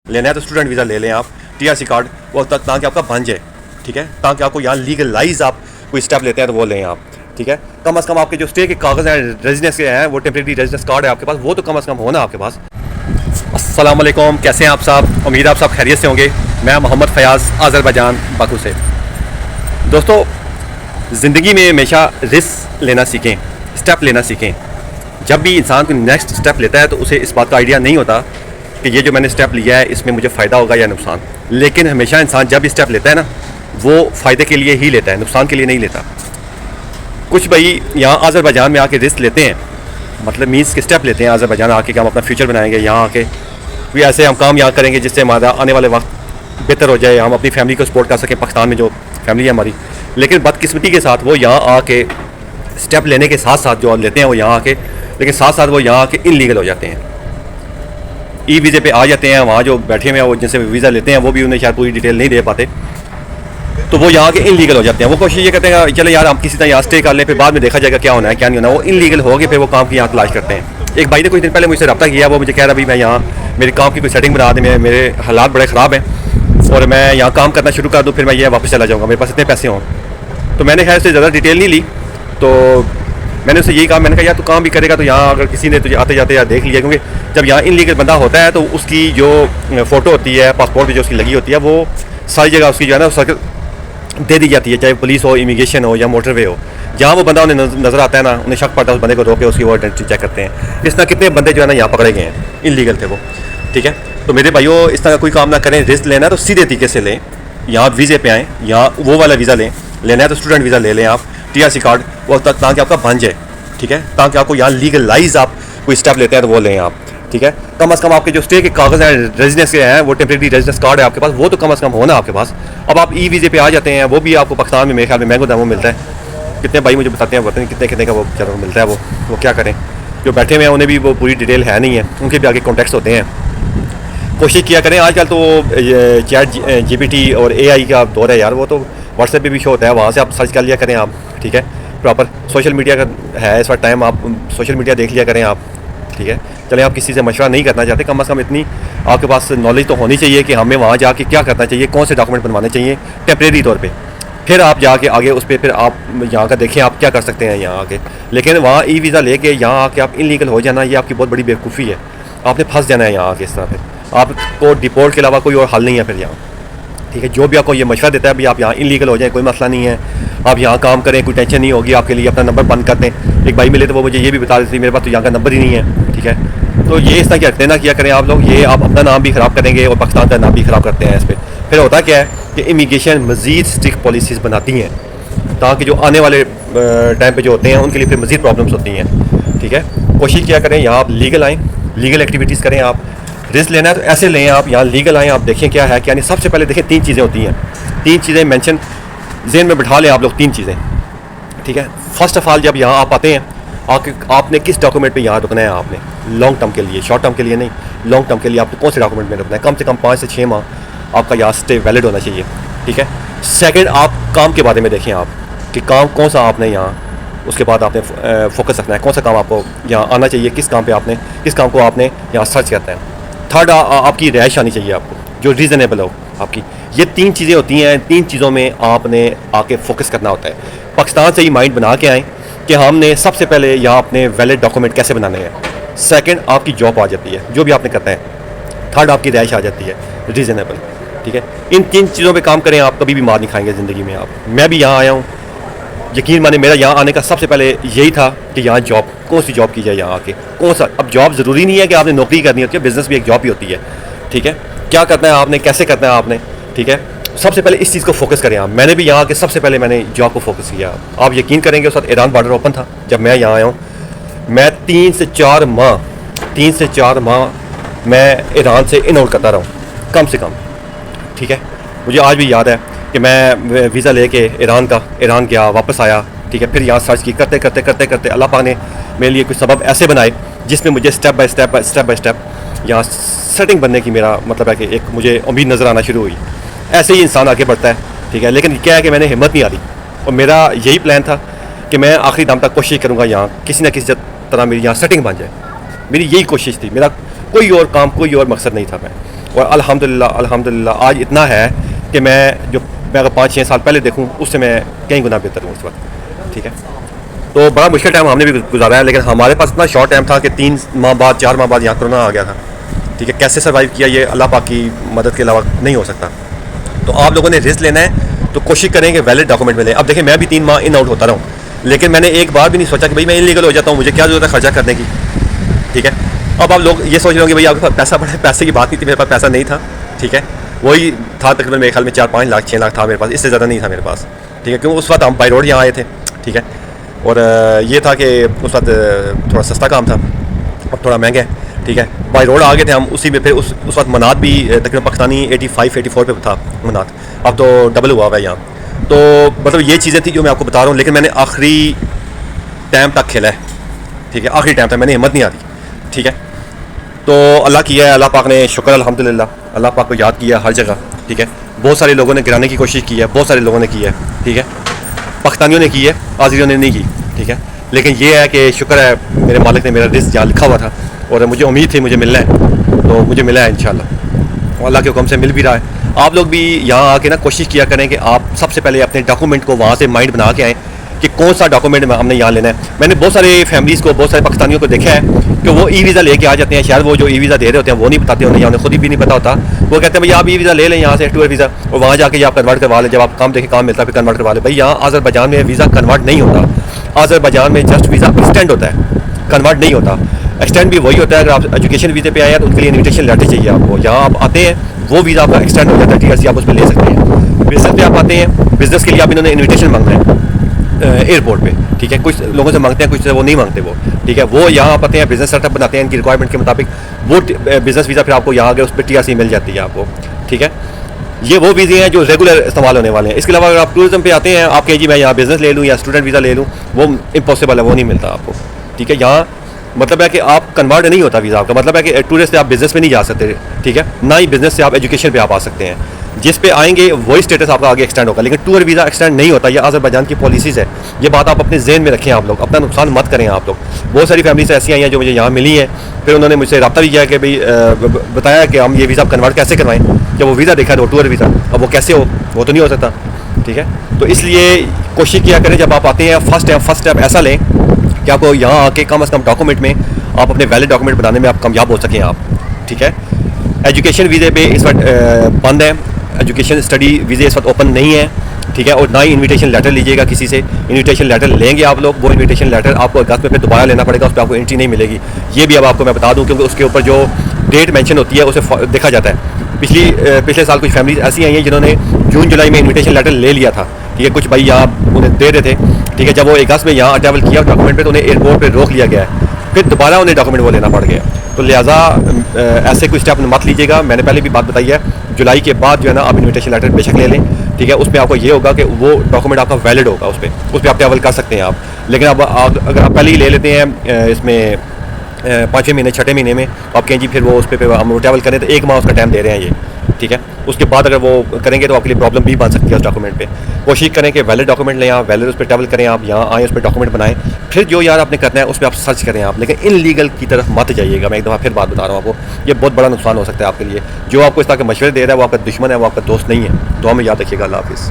लेना है तो स्टूडेंट वीज़ा ले लें आप, टीआरसी कार्ड वो तक ताकि आपका बन जाए, ठीक है, ताकि आपको यहाँ लीगलाइज आप कोई स्टेप लेते हैं तो वो लें आप, ठीक है। कम से कम आपके जो स्टे के कागज़ हैं, रेजिडेंस के हैं, वो टेम्प्रेरी रेजिडेंस कार्ड है आपके पास, वो तो कम से कम होना आपके पास। अस्सलाम वालेकुम, कैसे हैं आप साहब? उम्मीद है आप सब खैरियत से होंगे। मैं मोहम्मद फ़याज़, आज़रबाईजान बाकू से। दोस्तों, ज़िंदगी में हमेशा रिस्क लेना सीखें, स्टेप लेना सीखें। जब भी इंसान को नेक्स्ट स्टेप लेता है तो उसे इस बात का आइडिया नहीं होता कि ये जो मैंने स्टेप लिया है इसमें मुझे फ़ायदा होगा या नुकसान। लेकिन हमेशा इंसान जब भी स्टेप लेता है ना, वो फ़ायदे के लिए ही लेता है, नुकसान के लिए नहीं लेता। कुछ भाई यहाँ आज़रबाईजान में आके रिस्क लेते हैं, मतलब मीन्स के स्टेप लेते हैं आज़रबाईजान आके कि हम अपना फ्यूचर बनाएंगे, यहाँ आके भी ऐसे हम काम यहाँ करेंगे जिससे हमारा आने वाले वक्त बेहतर हो जाए, हम अपनी फैमिली को सपोर्ट कर सकें, पाकिस्तान में जो फैमिली है हमारी। लेकिन बदकिस्मती के साथ वो यहाँ आके स्टेप लेने के साथ साथ जो लेते हैं वो यहाँ आके, लेकिन साथ साथ वो यहाँ आके इनलीगल हो जाते हैं, ई वीज़े पे आ जाते हैं। वहाँ जो बैठे हुए हैं वो जिनसे वीज़ा लेते हैं वो भी उन्हें शायद पूरी डिटेल नहीं दे पाते, तो वो यहाँ के इनलीगल हो जाते हैं। वो कोशिश ये करते हैं चलो यार हम किसी तरह यहाँ स्टे कर लें, फिर बाद में देखा जाएगा क्या होना है क्या नहीं होना। वो इनलीगल हो गए, फिर वो काम की यहाँ तलाश करते हैं। एक भाई ने कुछ दिन पहले मुझसे रब्ता किया, वो मुझे कह रहा भाई मैं यहाँ मेरे काम की कोई सेटिंग बना दें, मेरे हालात बड़े ख़राब हैं और मैं यहाँ काम करना शुरू कर दूँ, फिर मैं ये वापस चला जाऊँगा, मेरे पास इतने पैसे हों। तो मैंने खैर से ज़्यादा डिटेल नहीं ली, तो मैंने उससे यही कहा, मैंने कहा यार तू काम भी करेगा तो यहाँ अगर किसी ने तुझे आते जाते यार देख लिया, क्योंकि जब यहाँ इनलीगल बंदा होता है तो उसकी जो फ़ोटो होती है पासपोर्ट पर जो उसकी लगी होती है वो सारी जगह उसकी जो है ना सर्कल दे दी जाती है, चाहे पुलिस हो, इमिग्रेशन हो या मोटरवे हो। जहाँ वो बंदा उन्हें नज़र आता है ना, उन्हें शक पड़ता है, उस बंदे को रोक के उसकी वो आइडेंटिटी चेक करते हैं। इस तरह कितने बंदे जो है ना यहाँ पकड़े गए हैं, इनलीगल थे वो, ठीक है। तो मेरे भाइयों, इस तरह का कोई काम ना करें, रिस्क लेना है तो सीधे तरीके से लें, यहाँ वीज़े पे आएँ, यहाँ वो वाला वीज़ा लें, लेना है तो स्टूडेंट वीज़ा ले लें आप, टीआरसी कार्ड वो तक ताकि आपका बन जाए, ठीक है, ताकि आपको यहाँ लीगलाइज आप कोई स्टेप लेते हैं तो वो लें आप, ठीक है। कम से कम आपके जो स्टे के कागज़ हैं, रेजिडेंस के हैं, वो टेम्प्रेरी रेजिडेंस कार्ड है आपके पास, वो तो कम से कम होना आपके पास। अब आप ई वीज़े पे आ जाते हैं, वो भी आपको पाकिस्तान में मेरे ख्याल में महंगे दामों में मिलता है। कितने भाई मुझे बताते हैं, पता नहीं कितने कितने का वो बेचारा मिलता है, वो क्या करें, जो बैठे हुए हैं उन्हें भी वो पूरी डिटेल है नहीं है, उनके भी आगे कॉन्टेक्ट्स होते हैं। कोशिश किया करें, आजकल तो चैट जीपीटी और एआई का दौर है यार, वो तो व्हाट्सएप पे भी शो होता है, वहाँ से आप सर्च कर लिया करें आप, ठीक है। प्रॉपर सोशल मीडिया का है इस वक्त टाइम, आप सोशल मीडिया देख लिया करें आप, ठीक है। चलें आप किसी से मशवरा नहीं करना चाहते, कम से कम इतनी आपके पास नॉलेज तो होनी चाहिए कि हमें वहाँ जाके क्या करना चाहिए, कौन से डॉक्यूमेंट बनवाने चाहिए टेम्प्रेरी तौर पे, फिर आप जाके आगे उस पर फिर आप यहाँ का देखें आप क्या कर सकते हैं यहाँ आके। लेकिन वहाँ ई वीज़ा लेके यहाँ आके आप इनलीगल हो जाना, ये आपकी बहुत बड़ी बेवकूफ़ी है, आपने फंस जाना है यहाँ आके। इस तरह फिर आपको डिपोर्ट के अलावा कोई और हल नहीं है फिर यहाँ, ठीक है। जो भी आपको ये मशवरा देता है भाई आप यहाँ इनलीगल हो जाए, कोई मसला नहीं है, आप यहाँ काम करें, कोई टेंशन नहीं होगी आपके लिए, अपना नंबर बंद कर दें। एक भाई मिले तो वो मुझे ये भी बता देती मेरे पास तो यहाँ का नंबर ही नहीं है, ठीक है। तो ये इस तरह की हरकतें ना किया करें आप लोग, ये आप अपना नाम भी ख़राब करेंगे और पाकिस्तान का नाम भी ख़राब करते हैं इस पर। फिर होता क्या है कि इमिग्रेशन मज़ीद स्ट्रिक्ट पॉलिसीज़ बनाती हैं ताकि जो आने वाले टाइम पे जो होते हैं उनके लिए फिर मज़ीद प्रॉब्लम्स होती हैं, ठीक है। कोशिश किया करें यहाँ आप लीगल आएँ, लीगल एक्टिविटीज़ करें। आप रिस्क लेना है तो ऐसे लें, आप यहाँ लीगल आएँ, आप देखें क्या है क्या नहीं। सबसे पहले देखें 3 चीज़ें होती हैं, 3 चीज़ें मेंशन ज़हन में बिठा लें आप लोग, 3 चीज़ें, ठीक है। फर्स्ट ऑफ़ ऑल जब यहाँ आप आते हैं, आपने किस डॉक्यूमेंट पे यहाँ रुकना है, आपने लॉन्ग टर्म के लिए, शॉर्ट टर्म के लिए नहीं, लॉन्ग टर्म के लिए आपको कौन से डॉक्यूमेंट में रुकना है। कम से कम 5 से 6 माह आपका यहाँ स्टे वैलिड होना चाहिए, ठीक है। सेकंड, आप काम के बारे में देखें आप कि काम कौन सा आपने यहाँ, उसके बाद आपने फोकस रखना है कौन सा काम आपको यहाँ आना चाहिए, किस काम को आपने यहाँ सर्च करना है। थर्ड, आपकी रिहाइश आनी चाहिए आपको जो रीज़नेबल हो आपकी। ये 3 चीज़ें होती हैं, 3 चीज़ों में आपने आके फोकस करना होता है। पाकिस्तान से ही माइंड बना के आएँ कि हमने सबसे पहले यहाँ अपने वैलिड डॉक्यूमेंट कैसे बनाने हैं। सेकंड, आपकी जॉब आ जाती है जो भी आपने करना है। थर्ड, आपकी रिहाइश आ जाती है रीज़नेबल, ठीक है। इन 3 चीज़ों पे काम करें, आप कभी भी मार नहीं खाएंगे ज़िंदगी में आप। मैं भी यहाँ आया हूँ, यकीन माने मेरा यहाँ आने का सबसे पहले यही था कि यहाँ जॉब, कौन सी जॉब की जाए यहाँ आके, कौन सा। अब जॉब ज़रूरी नहीं है कि आपने नौकरी करनी होती है, बिज़नेस भी एक जॉब ही होती है, ठीक है। क्या करना है आपने, कैसे करना है आपने, ठीक है। सबसे पहले इस चीज़ को फोकस करें आप। मैंने भी यहाँ आके सबसे पहले मैंने जॉब को फोकस किया। आप यकीन करेंगे उस वक्त ईरान बॉर्डर ओपन था जब मैं यहाँ आया हूँ। मैं 3 से 4 माह मैं ईरान से इन आउट करता रहा हूँ कम से कम, ठीक है। मुझे आज भी याद है कि मैं वीज़ा लेके ईरान गया, वापस आया, ठीक है। फिर यहाँ सर्च की, करते करते अल्लाह पाक ने मेरे लिए कुछ सबब ऐसे बनाए जिसमें मुझे स्टेप बाय स्टेप यहाँ सेटिंग बनने की मेरा मतलब है कि एक मुझे उम्मीद नज़र आना शुरू हुई। ऐसे ही इंसान आगे बढ़ता है, ठीक है। लेकिन क्या है कि मैंने हिम्मत नहीं हारी और मेरा यही प्लान था कि मैं आखिरी दम तक कोशिश करूँगा यहाँ किसी न किसी तरह मेरी यहाँ सेटिंग बन जाए। मेरी यही कोशिश थी, मेरा कोई और काम, कोई और मकसद नहीं था मैं। और अल्हम्दुलिल्लाह आज इतना है कि मैं अगर 5-6 साल पहले देखूँ उससे मैं कई गुना बेहतर हूँ इस वक्त, ठीक है। तो बड़ा मुश्किल टाइम हमने भी गुजारा है, लेकिन हमारे पास इतना शॉर्ट टाइम था कि 3 माह बाद 4 माह बाद यहाँ कोरोना आ गया था, ठीक है। कैसे सर्वाइव किया ये अल्लाह पाक की मदद के अलावा नहीं हो सकता। तो आप लोगों ने रिस्क लेना है तो कोशिश करें कि वैलिड डॉक्यूमेंट मिले। अब देखिए मैं भी 3 माह इन आउट होता रहूँ, लेकिन मैंने एक बार भी नहीं सोचा कि भाई मैं इलीगल हो जाता हूँ, मुझे क्या जरूरत है खर्चा करने की, ठीक है। अब आप लोग ये सोच रहे हो कि भाई आपके पास पैसा बड़ा, पैसे की बात नहीं थी, मेरे पास पैसा नहीं था, ठीक है। वही था तकरीबन मेरे ख्याल में 4-5 लाख 6 लाख था मेरे पास, इससे ज़्यादा नहीं था मेरे पास, ठीक है। क्योंकि उस वक्त हम बाई रोड यहाँ आए थे, ठीक है। और ये था कि उस वक्त थोड़ा सस्ता काम था, अब थोड़ा महंगा है, ठीक है। बाई रोड आ गए थे हम, उसी में फिर उस वक्त मनात भी तकरीबन पाकिस्तानी 85-84 पे था मनात, अब तो डबल हुआ हुआ है यहाँ। तो मतलब ये चीज़ें थी जो मैं आपको बता रहा हूँ, लेकिन मैंने आखिरी टाइम तक खेला है, ठीक है। आखिरी टाइम तक मैंने हिम्मत नहीं आ रही, ठीक है। तो अल्लाह किया है, अल्लाह पाक ने शुक्र अल्हम्दुलिल्लाह, अल्लाह पाक को याद किया हर जगह, ठीक है। बहुत सारे लोगों ने गिराने की कोशिश की है, बहुत सारे लोगों ने की है, ठीक है। पाकिस्तानियों ने की है, आज़ियों ने नहीं की, ठीक है। लेकिन ये है कि शुक्र है मेरे मालिक ने मेरा रिज़्क़ यहाँ लिखा हुआ था और मुझे उम्मीद थी मुझे मिलना है, तो मुझे मिला है इंशाल्लाह, और अल्लाह के हुक्म से मिल भी रहा है। आप लोग भी यहाँ आके ना कोशिश किया करें कि आप सबसे पहले अपने डॉक्यूमेंट को वहाँ से माइंड बना के आएँ कि कौन सा डॉक्यूमेंट हमने यहाँ लेना है। मैंने बहुत सारे फैमिलीज़ को, बहुत सारे पाकिस्तानियों को देखा है कि वो ई वीज़ा लेके आ जाते हैं, शायद वो जो ई वीज़ा दे रहे होते हैं वो नहीं बताते, उन्हें या उन्हें खुद ही भी नहीं पता होता। वो कहते हैं भाई आप ई वीज़ा ले लें यहाँ से, टूर वीज़ा, और वहाँ जाके आप कन्वर्ट करवा लें, जब आप काम देखें काम मिलता है फिर कन्वर्ट करवा लें। भाई यहाँ अज़रबैजान में वीज़ा कन्वर्ट नहीं होता, अज़रबैजान में जस्ट वीज़ा एक्सटेंड होता है, कन्वर्ट नहीं होता। एक्सटेंड भी वही होता है, अगर आप एजुकेशन वीज़े पे आए हैं तो उनके लिए इन्विटेशन लेटर चाहिए आपको, यहाँ आप आते हैं वो वीज़ा आपका एक्सटेंड हो जाता है, TRC आप उस पर ले सकते हैं। बिजनेस पे आप आते हैं, बिजनेस के लिए आप इन्होंने इन्विटेशन मांगना है एयरपोर्ट पे, ठीक है। कुछ लोगों से मांगते हैं, कुछ से वो नहीं मांगते, वो ठीक है। वो यहाँ आप आते हैं, बिजनेस सेटअप बनाते हैं इनकी रिक्वायरमेंट के मुताबिक, वो बिजनेस वीज़ा फिर आपको यहाँ आगे उस पर TRC मिल जाती है आपको, ठीक है। ये वो वीज़े हैं जो रेगुलर इस्तेमाल होने वाले हैं। इसके अलावा अगर आप टूरिज्म पे आते हैं, आप कहें जी मैं यहाँ बिज़नेस ले लूँ या स्टूडेंट वीज़ा ले लूँ, वो इम्पॉसिबल है, वो नहीं मिलता आपको, ठीक है। यहाँ मतलब है कि आप कन्वर्ट नहीं होता वीज़ा आपका, मतलब है कि टूरिस्ट से आप बिज़नेस में नहीं जा सकते, ठीक है। ना ही बिज़नेस से आप एजुकेशन पे आप आ सकते हैं, जिस पे आएंगे वही स्टेटस आपका आगे एक्सटेंड होगा, लेकिन टूर वीज़ा एक्सटेंड नहीं होता। ये अज़रबैजान की पॉलिसीज़ है, ये बात आप अपने जहन में रखें, आप लोग अपना नुकसान मत करें आप लोग। बहुत सारी फैमिलीज ऐसी आई हैं जो मुझे यहाँ मिली हैं, फिर उन्होंने मुझसे रब्ता भी किया कि भाई बताया कि हम ये वीज़ा कन्वर्ट कैसे करवाएं, जब वो वीज़ा देखा तो टूर वीज़ा, अब वो कैसे हो, वो तो नहीं हो सकता, ठीक है। तो इसलिए कोशिश किया करें जब आप आते हैं फर्स्ट स्टेप ऐसा लें कि आपको यहाँ आके कम अज़ कम डॉक्यूमेंट में आप अपने वैलिड डॉक्यूमेंट बनाने में आप कामयाब हो सकें आप, ठीक है। एजुकेशन वीज़े पे इस वक्त बंद है, एजुकेशन स्टडी वीज़े इस वक्त ओपन नहीं है, ठीक है। और ना ही इन्विटेशन लेटर लीजिएगा किसी से, इन्विटेशन लेटर लेंगे आप लोग, वो इन्विटेशन लेटर आपको अगस्त में फिर दोबारा लेना पड़ेगा, उस पर आपको एंट्री नहीं मिलेगी। ये भी अब आपको मैं बता दूं, क्योंकि उसके ऊपर जो डेट मेंशन होती है उसे देखा जाता है। पिछले साल कुछ फैमिलीज ऐसी आई हैं जिन्होंने जून जुलाई में इन्विटेशन लेटर ले लिया था, ठीक है। कुछ भाई यहाँ उन्हें दे रहे थे, ठीक है। जब वो अगस्त में यहाँ ट्रैवल किया डॉक्यूमेंट पे तो उन्हें एयरपोर्ट पर रोक लिया गया है, फिर दोबारा उन्हें डॉक्यूमेंट वो लेना पड़ गया। तो लिहाजा ऐसे कोई स्टेप मत लीजिएगा। मैंने पहले भी बात बताई है, जुलाई के बाद जो है ना आप इन्विटेशन लेटर बेशक ले लें, ठीक है। उस पर आपको ये होगा कि वो डॉक्यूमेंट आपका वैलिड होगा, उस पर आप ट्रैवल कर सकते हैं आप। लेकिन अब अगर आप पहले ही ले लेते हैं इसमें 5वें महीने 6ठे महीने में, आप कहें जी फिर वो उस पर हम ट्रैवल करें, तो 1 माह उसका टाइम दे रहे हैं ये, ठीक है। उसके बाद अगर वो करेंगे तो आपके लिए प्रॉब्लम भी बन सकती है उस डॉक्यूमेंट पे। कोशिश करें कि वैलिड डॉक्यूमेंट लें आप, वैलिड उस पर ट्रैवल करें आप, यहाँ आएँ उस पर डॉक्यूमेंट बनाएं, फिर जो यार आपने करना है उस पर आप सर्च करें आप, लेकिन इनलीगल की तरफ मत जाइएगा। मैं एक दफ़ा फिर बात बता रहा हूँ आपको, ये बहुत बड़ा नुकसान हो सकता है आपके लिए। जो आपको इस तरह के मशवरे दे रहा है वो आपका दुश्मन है, वो आपका दोस्त नहीं है। दुआ में याद रखिएगा। अल्लाह हाफ़िज़।